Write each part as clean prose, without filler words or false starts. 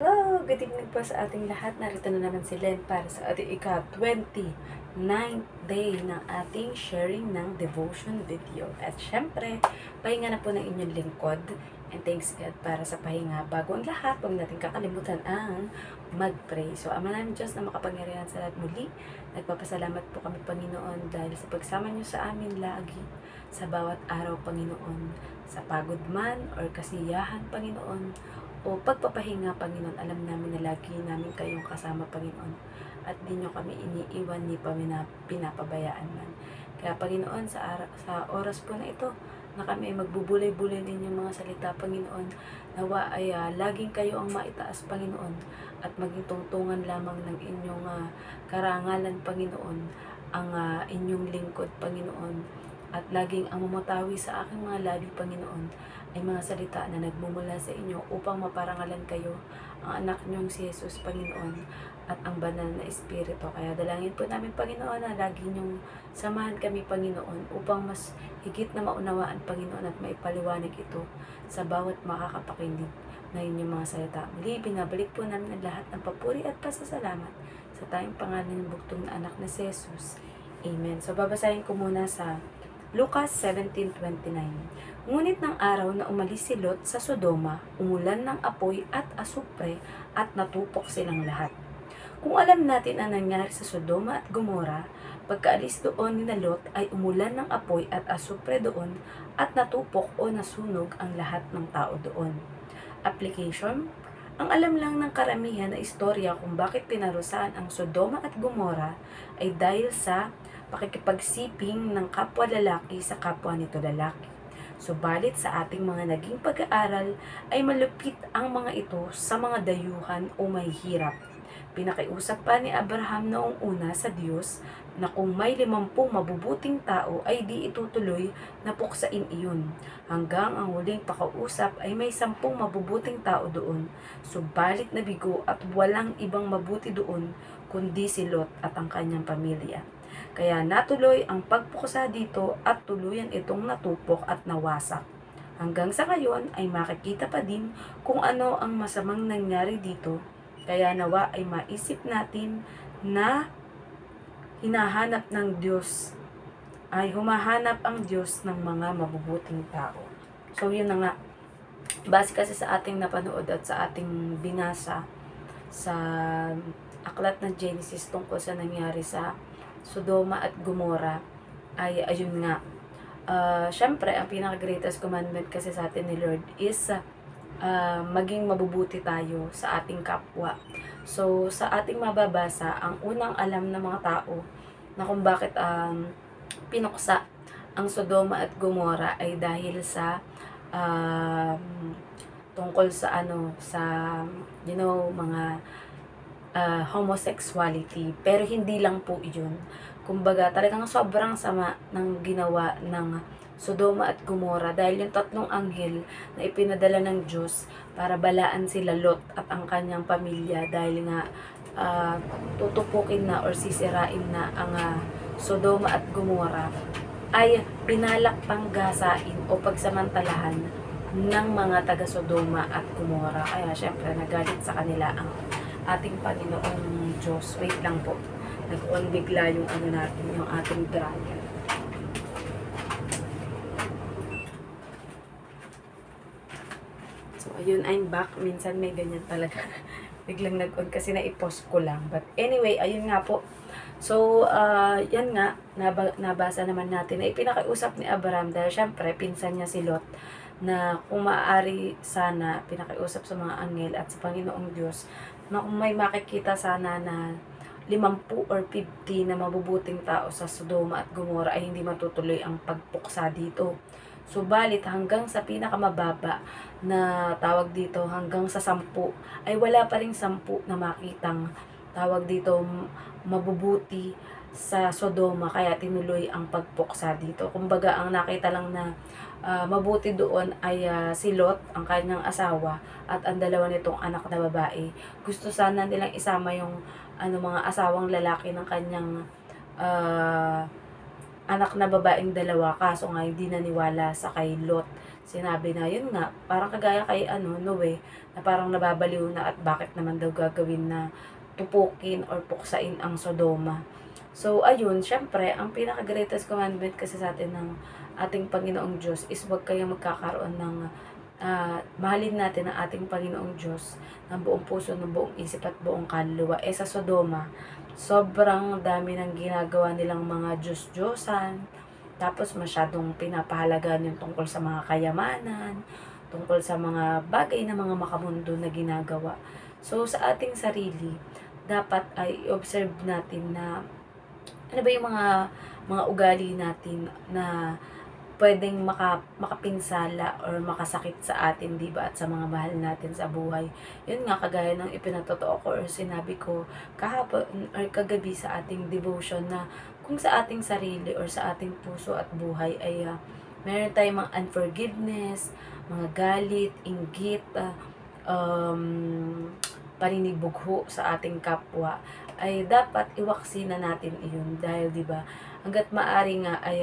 Hello! Good evening po sa ating lahat. Narito na naman si Len para sa ating ika-29th day ng ating sharing ng devotion video. At syempre, pahinga na po ng inyong lingkod. And thanks God para sa pahinga. Bago ang lahat, huwag natin kakalimutan ang mag-pray. So, Ama namin Diyos na makapangyarihan sa lahat muli, nagpapasalamat po kami Panginoon dahil sa pagsama niyo sa amin lagi sa bawat araw Panginoon. Sa pagod man or kasiyahan Panginoon, o pagpapahinga, Panginoon, alam namin na lagi namin kayong kasama, Panginoon. At di nyo kami iniiwan ni pinapabayaan man. Kaya, Panginoon, sa oras po na ito, na kami ay magbubulay-bulay din yung mga salita, Panginoon, nawa ay laging kayo ang maitaas, Panginoon, at maging tungtungan lamang ng inyong karangalan, Panginoon, ang inyong lingkod, Panginoon, at laging ang mamatawi sa aking mga labi, Panginoon, ay mga salita na nagmumula sa inyo upang maparangalan kayo, ang anak niyong si Jesus, Panginoon, at ang banal na Espiritu. Kaya dalangin po namin, Panginoon, na lagi niyong samahan kami, Panginoon, upang mas higit na maunawaan, Panginoon, at maipaliwanag ito sa bawat makakapakinig na inyong mga salita. Muli, binabalik po namin ang lahat ng papuri at pasasalamat sa tayong pangalan ng bugtong na anak na si Jesus. Amen. So, babasahin ko muna sa Lucas 17:29. Ngunit ng araw na umalis si Lot sa Sodoma, umulan ng apoy at asupre at natupok silang lahat. Kung alam natin ang nangyari sa Sodoma at Gomora, pagkaalis doon ni Lot ay umulan ng apoy at asupre doon at natupok o nasunog ang lahat ng tao doon. Application: ang alam lang ng karamihan na istorya kung bakit pinarusahan ang Sodoma at Gomora ay dahil sa pakikipagsiping ng kapwa lalaki sa kapwa nito lalaki. Subalit sa ating mga naging pag-aaral ay malupit ang mga ito sa mga dayuhan o mahihirap. Pinakiusap pa ni Abraham noong una sa Diyos na kung may 50 mabubuting tao ay di itutuloy na puksain iyon. Hanggang ang huling pakausap ay may 10 mabubuting tao doon. Subalit nabigo at walang ibang mabuti doon kundi si Lot at ang kanyang pamilya. Kaya natuloy ang pagpuksa dito at tuluyan itong natupok at nawasak. Hanggang sa ngayon ay makikita pa din kung ano ang masamang nangyari dito. Kaya nawa ay maisip natin na hinahanap ng Diyos, ay humahanap ang Diyos ng mga mabubuting tao. So yun na nga, base kasi sa ating napanood at sa ating binasa sa aklat ng Genesis tungkol sa nangyari sa Sodoma at Gomora, ay ayun nga, syempre ang pinaka-greatest commandment kasi sa atin ni Lord is maging mabubuti tayo sa ating kapwa. So sa ating mababasa, ang unang alam ng mga tao na kung bakit pinuksa ang Sodoma at Gomora ay dahil sa tungkol sa mga homosexuality. Pero hindi lang po iyon. Kumbaga, talagang sobrang sama ng ginawa ng Sodoma at Gomora dahil yung tatlong anghel na ipinadala ng Diyos para balaan sila Lot at ang kanyang pamilya dahil nga tutupukin na or sisirain na ang Sodoma at Gomora, ay binalak pang gasain o pagsamantalahan ng mga taga Sodoma at Gomora. Kaya syempre nagalit sa kanila ang ating Panginoong Diyos. Wait lang po. Nag-on bigla yung yung ating dryer. So, ayun, I'm back. Minsan may ganyan talaga. Biglang nag-on kasi na-i-post ko lang. But anyway, ayun nga po. So, yan nga, nabasa naman natin na ipinakiusap ni Abraham dahil syempre, pinsan niya si Lot na kung maaari sana, pinakiusap sa mga anghel at sa Panginoong Diyos na kung may makikita sana na 50 or 50 na mabubuting tao sa Sodoma at Gomora ay hindi matutuloy ang pagpuksa dito. Subalit hanggang sa pinakamababa na tawag dito, hanggang sa 10, ay wala pa ring 10 na makitang tawag dito mabubuti sa Sodoma, kaya tinuloy ang pagpuksa dito. Kumbaga ang nakita lang na mabuti doon ay si Lot, ang kanyang asawa, at ang dalawa nitong anak na babae. Gusto sana nilang isama yung mga asawang lalaki ng kanyang anak na babaeng dalawa, kaso nga hindi naniwala sa kay Lot sinabi na yun nga, parang kagaya kay Noe, na parang nababaliw na at bakit naman daw gagawin na tupukin or puksain ang Sodoma. So, ayun, syempre, ang pinaka-greatest commandment kasi sa atin ng ating Panginoong Diyos is huwag kayong magkakaroon ng mahalin natin ang ating Panginoong Diyos ng buong puso, ng buong isip at buong kaluluwa. Sa Sodoma, sobrang dami ng ginagawa nilang mga Diyos-Diyosan, tapos masyadong pinapahalagaan yung tungkol sa mga kayamanan, tungkol sa mga bagay na mga makamundo na ginagawa. So, sa ating sarili, dapat ay observe natin na ano ba yung mga ugali natin na pwedeng makapinsala or makasakit sa atin, di ba? At sa mga mahal natin sa buhay. Yun nga, kagaya ng ipinatotoo ko or sinabi ko kahapon or kagabi sa ating devotion na kung sa ating sarili or sa ating puso at buhay ay meron tayong mga unforgiveness, mga galit, inggit, paninibugho sa ating kapwa, ay dapat iwaksi na natin iyon dahil 'di ba hangga't maaari nga ay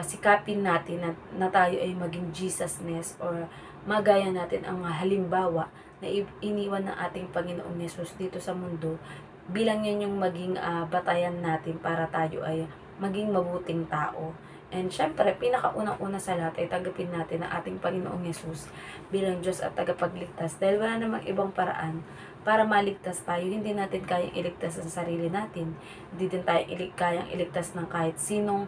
sikapin natin na tayo ay maging Jesusness or magaya natin ang halimbawa na iniwan ng ating Panginoong Yesus dito sa mundo, bilang yun yung maging batayan natin para tayo ay maging mabuting tao. And syempre, pinakaunang-una sa lahat ay tanggapin natin ang ating Panginoong Yesus bilang Diyos at tagapagligtas. Dahil wala namang ibang paraan para maligtas tayo. Hindi natin kayang iligtas ang sarili natin. Hindi din tayo kayang iligtas ng kahit sinong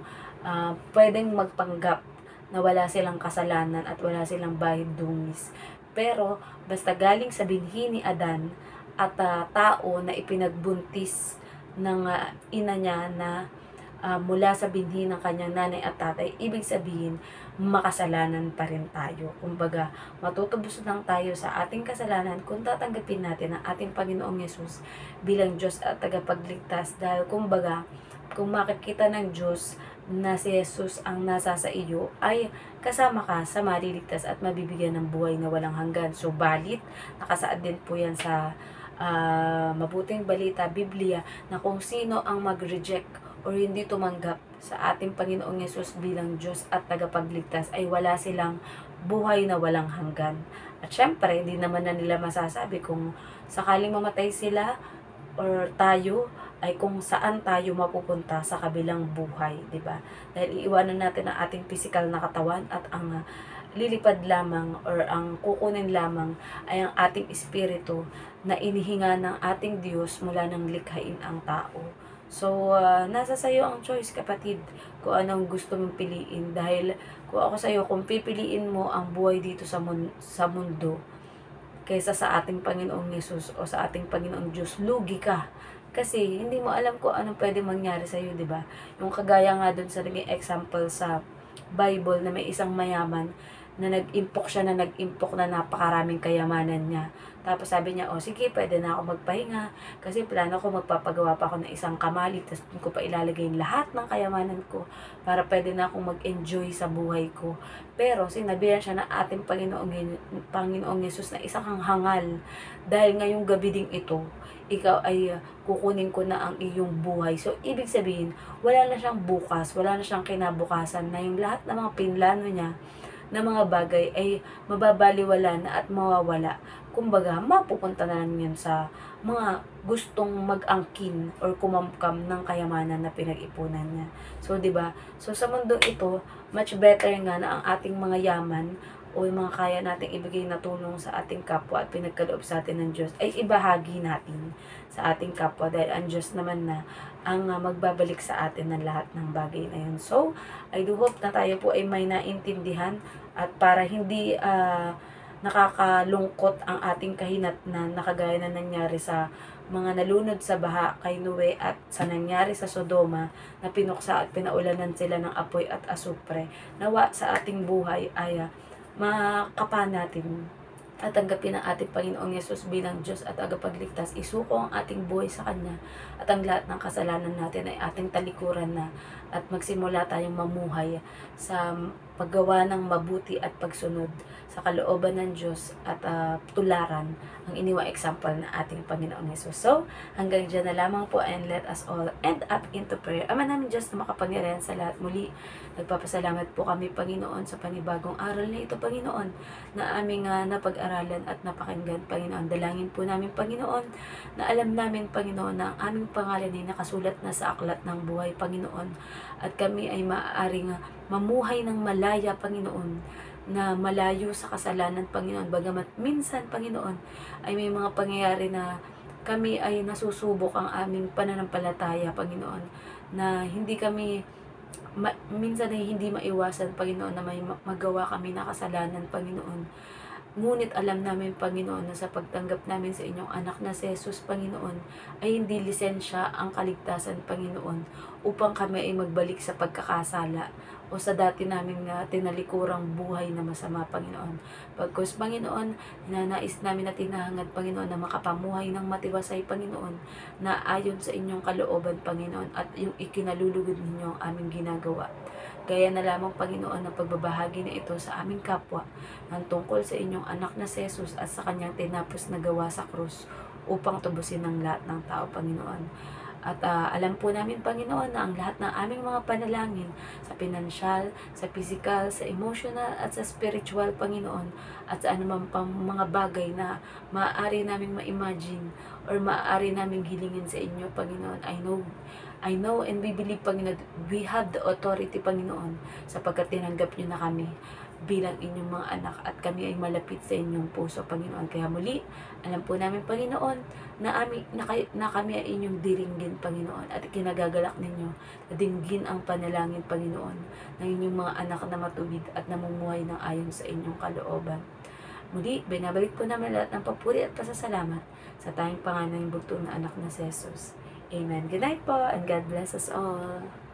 pwedeng magpanggap na wala silang kasalanan at wala silang bahid dungis. Pero, basta galing sa binhi ni Adan at tao na ipinagbuntis ng ina niya na mula sa binhi ng kanyang nanay at tatay, ibig sabihin, makasalanan pa rin tayo. Kumbaga, matutubos lang tayo sa ating kasalanan kung tatanggapin natin ang ating Panginoong Yesus bilang Diyos at tagapagligtas. Dahil kumbaga, kung makikita ng Diyos na si Jesus ang nasa sa iyo, ay kasama ka sa maliligtas at mabibigyan ng buhay na walang hanggan. Subalit, nakasaad din po yan sa mabuting balita, Biblia, na kung sino ang mag-reject o hindi tumanggap sa ating Panginoong Yesus bilang Diyos at tagapagligtas, ay wala silang buhay na walang hanggan. At syempre, hindi naman na nila masasabi kung sakaling mamatay sila or tayo, ay kung saan tayo mapupunta sa kabilang buhay, di ba? Dahil iiwanan natin ang ating physical na katawan at ang lilipad lamang or ang kukunin lamang ay ang ating espiritu na inihinga ng ating Diyos mula nang likhain ang tao. So, nasa sayo ang choice, kapatid, kung anong gusto mong piliin. Dahil kung ako sa'yo, kung pipiliin mo ang buhay dito sa mundo kaysa sa ating Panginoong Yesus o sa ating Panginoong Diyos, lugi ka. Kasi hindi mo alam kung anong pwede mangyari sa'yo, di ba? Yung kagaya nga dun sa naging example sa Bible na may isang mayaman na nag-impok siya na nag-impok na napakaraming kayamanan niya. Tapos sabi niya, sige, pwede na ako magpahinga kasi plano ko magpapagawa pa ako ng isang kamali, tapos doon ko pa ilalagay lahat ng kayamanan ko para pwede na akong mag-enjoy sa buhay ko. Pero sinabihan siya na ating Panginoong Yesus na isa kang hangal dahil ngayong gabi ding ito, ikaw ay kukunin ko na ang iyong buhay. So, ibig sabihin, wala na siyang bukas, wala na siyang kinabukasan na yung lahat ng mga pinlano niya na mga bagay ay mababaliwala na at mawawala. Kumbaga, mapupunta na lang yun sa mga gustong mag-angkin or kumamkam ng kayamanan na pinag-ipunan niya. So, 'di ba? So, sa mundong ito, much better nga na ang ating mga yaman o yung mga kaya nating ibigay na tulong sa ating kapwa at pinagkaloob sa atin ng Diyos ay ibahagi natin sa ating kapwa dahil ang Diyos naman na ang magbabalik sa atin ng lahat ng bagay na yun. So, I do hope na tayo po ay may naintindihan at para hindi nakakalungkot ang ating kahinatnan na kagaya na nangyari sa mga nalunod sa baha kay Noe at sa nangyari sa Sodoma na pinuksa at pinaulanan sila ng apoy at asupre. Nawa sa ating buhay ay makapa natin at tanggapin ang ating Panginoong Yesus bilang Diyos at tagapagligtas. Isuko ang ating buhay sa Kanya at ang lahat ng kasalanan natin ay ating talikuran na at magsimula tayong mamuhay sa paggawa ng mabuti at pagsunod sa kalooban ng Diyos at tularan ang iniwang example ng ating Panginoong Hesus. So, hanggang dyan na lamang po, and let us all end up into prayer. Ama namin Diyos na makapangyarihan sa lahat, muli nagpapasalamat po kami, Panginoon, sa panibagong aral na ito, Panginoon, na aming napag-aralan at napakinggan, Panginoon. Dalangin po namin, Panginoon, na alam namin, Panginoon, na ang aming pangalan ay nakasulat na sa aklat ng buhay, Panginoon, at kami ay maaaring mamuhay ng malaya, Panginoon, na malayo sa kasalanan, Panginoon. Bagamat minsan, Panginoon, ay may mga pangyayari na kami ay nasusubok ang aming pananampalataya, Panginoon, na hindi kami minsan ay hindi maiwasan, Panginoon, na may magawa kami na kasalanan, Panginoon. Ngunit alam namin, Panginoon, na sa pagtanggap namin sa inyong anak na si Jesus, Panginoon, ay hindi lisensya ang kaligtasan, Panginoon, upang kami ay magbalik sa pagkakasala o sa dati naming tinalikurang buhay na masama, Panginoon. Pagkus, Panginoon, nanais namin na tinahangad, Panginoon, na makapamuhay ng matiwasay, Panginoon, na ayon sa inyong kalooban, Panginoon, at yung ikinalulugod ninyo ang aming ginagawa. Gaya na lamang, Panginoon, ng pagbabahagi na ito sa aming kapwa ng tungkol sa inyong anak na si Jesus at sa kanyang tinapos na gawa sa krus upang tubusin ng lahat ng tao, Panginoon. At alam po namin, Panginoon, na ang lahat ng aming mga panalangin sa pinansyal, sa physical, sa emotional, at sa spiritual, Panginoon, at sa anumang pang mga bagay na maaari naming ma-imagine or maaari naming hilingin sa inyo, Panginoon. I know and we believe, Panginoon, we have the authority, Panginoon, sapagkat tinanggap nyo na kami bilang inyong mga anak at kami ay malapit sa inyong puso, Panginoon. Kaya muli, alam po namin, Panginoon, na kami ay inyong diringgin, Panginoon, at kinagagalak ninyo na dinggin ang panalangin, Panginoon, ng inyong mga anak na matuwid at namumuhay ng ayon sa inyong kalooban. Muli, binabalik po namin lahat ng papuri at pasasalamat sa tayong panganay bugtong na anak na si Jesus. Amen. Good night po, and God bless us all.